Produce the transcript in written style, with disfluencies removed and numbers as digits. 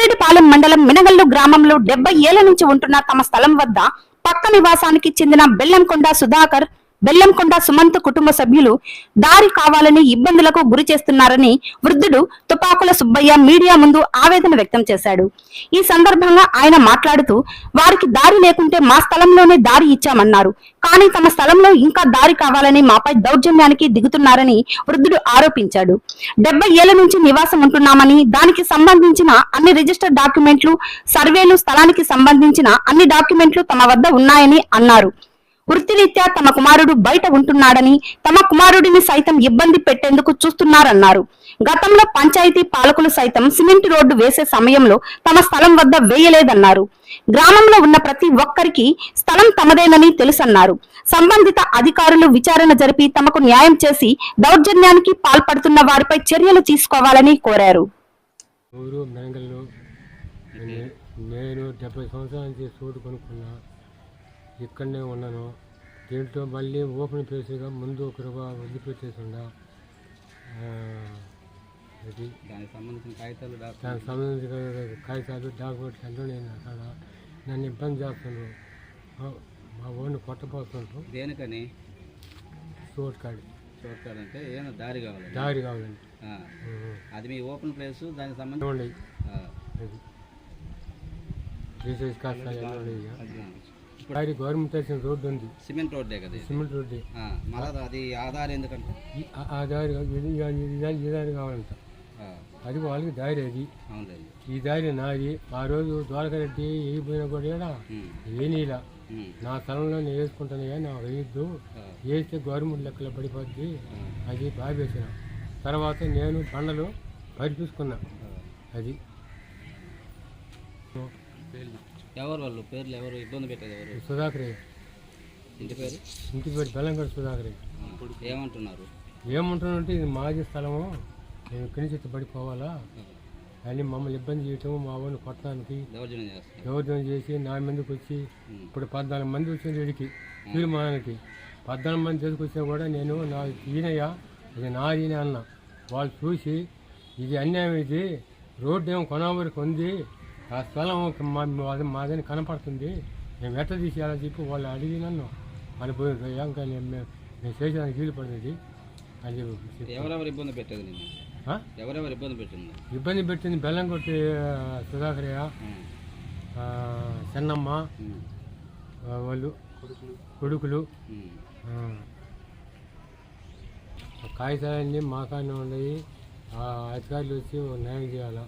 బుచ్చిరెడ్డిపాలెం మండలం మినగల్లు గ్రామంలో 70 ఏళ్ల నుంచి ఉంటున్న తమ స్థలం వద్ద పక్క నివాసానికి చెందిన బెల్లంకొండ సుధాకర్, బెల్లంకొండ సుమంత్ కుటుంబ సభ్యులు దారి కావాలని ఇబ్బందులకు గురి చేస్తున్నారని వృద్ధుడు తుపాకుల సుబ్బయ్య మీడియా ముందు ఆవేదన వ్యక్తం చేశాడు. ఈ సందర్భంగా ఆయన మాట్లాడుతూ వారికి దారి లేకుంటే మా స్థలంలోనే దారి ఇచ్చామన్నారు. కానీ తమ స్థలంలో ఇంకా దారి కావాలని మాపై దౌర్జన్యానికి దిగుతున్నారని వృద్ధుడు ఆరోపించాడు. 70 ఏళ్ల నుంచి నివాసం ఉంటున్నామని, దానికి సంబంధించిన అన్ని రిజిస్టర్ డాక్యుమెంట్లు, సర్వేలు, స్థలానికి సంబంధించిన అన్ని డాక్యుమెంట్లు తమ వద్ద ఉన్నాయని అన్నారు. వృత్తిరీత్యా తమ కుమారుడు బయట ఉంటున్నాడని, తమ కుమారుడిని సైతం ఇబ్బంది పెట్టేందుకు చూస్తున్నారన్నారు. గతంలో పంచాయతీ పాలకులు సైతం సిమెంట్ రోడ్డు వేసే సమయంలో తమ స్థలం వద్ద వేయలేదన్నారు. గ్రామంలో ఉన్న ప్రతి ఒక్కరికి స్థలం తమదేనని తెలుసన్నారు. సంబంధిత అధికారులు విచారణ జరిపి తమకు న్యాయం చేసి దౌర్జన్యానికి పాల్పడుతున్న వారిపై చర్యలు తీసుకోవాలని కోరారు. నేను 70 సంవత్సరాల నుంచి చోటు కొనుక్కున్నా, ఇక్కడనే ఉన్నాను. దీంట్లో మళ్ళీ ఓపెన్ ప్లేస్గా ముందు ఒక రూపాయి వదిలిపెట్టేసిండా. దానికి సంబంధించిన కాగితాలు డాక్యుమెంట్స్ అన్నీ నేను అక్కడ నన్ను ఇబ్బంది చేస్తుండ్రు. మా ఊరిని కొట్టపోతుండ్రు. దేనికని? చోటు కాడి అంటే ఏమైనా దారి కావాలండి. అది మీ ఓపెన్ ప్లేస్, దానికి సంబంధించి దారి గవర్నమెంట్ వేసిన రోడ్డు ఉంది, సిమెంట్ రోడ్డే కదా. సిమెంట్ రోడ్డే. అది ఆధార్ ఎందుకంటే ఆ దారి ఈ దారి కావాలంట. అది వాళ్ళకి దారి. అది ఈ దారి నాది. ఆ రోజు ద్వారకారెడ్డి వేయిపోయినా కూడా ఏనీలా నా స్థలంలో నేను వేసుకుంటానయ్యా, నాకు వేయద్దు, వేస్తే గవర్నమెంట్ లెక్కలో పడిపోద్ది, అది బాగేసిన తర్వాత నేను బండలు పరిచూసుకున్నా. అది ఎవరు వాళ్ళు పేర్లు ఎవరు ఇబ్బంది పెట్టేది? ఎవరు? సుధాకర్. ఇంటి పేరు బెల్లంకొండ సుధాకర్. ఏమంటున్నారంటే ఇది మాజీ స్థలము, మేము ఇక్కడి నుంచి పడిపోవాలా అని మమ్మల్ని ఇబ్బంది చేయటము, మా ఊరిని కొట్టడానికి దౌర్జన్యం చేసి నా మీదకి వచ్చి ఇప్పుడు 14 మంది వచ్చిన వీడికి తీర్మానానికి 14 మంది తీసుకొచ్చినా కూడా నేను నా ఈయనయ్యా ఇది నాదీనే అన్న. వాళ్ళు చూసి ఇది అన్యాయం, ఇది రోడ్డు ఏమో కొనవరకు ఉంది, ఆ స్థలం మాదని కనపడుతుంది, మేము ఎట్ట తీసేయాలని చెప్పి వాళ్ళు అడిగి నన్ను అనిపోయింది. ఇంకా నేను చేసేదానికి వీలు పడింది అని చెప్పి. ఎవరెవరు ఇబ్బంది పెట్టేది? ఎవరెవరు ఇబ్బంది పెట్టింది? బెల్లంకొట్టి సుధాకరయ్య, చెన్నమ్మ వాళ్ళు కొడుకులు. కాగితాలన్నీ మా కాడనే ఉన్నాయి. ఆ అధికారులు వచ్చి న్యాయం చేయాలా.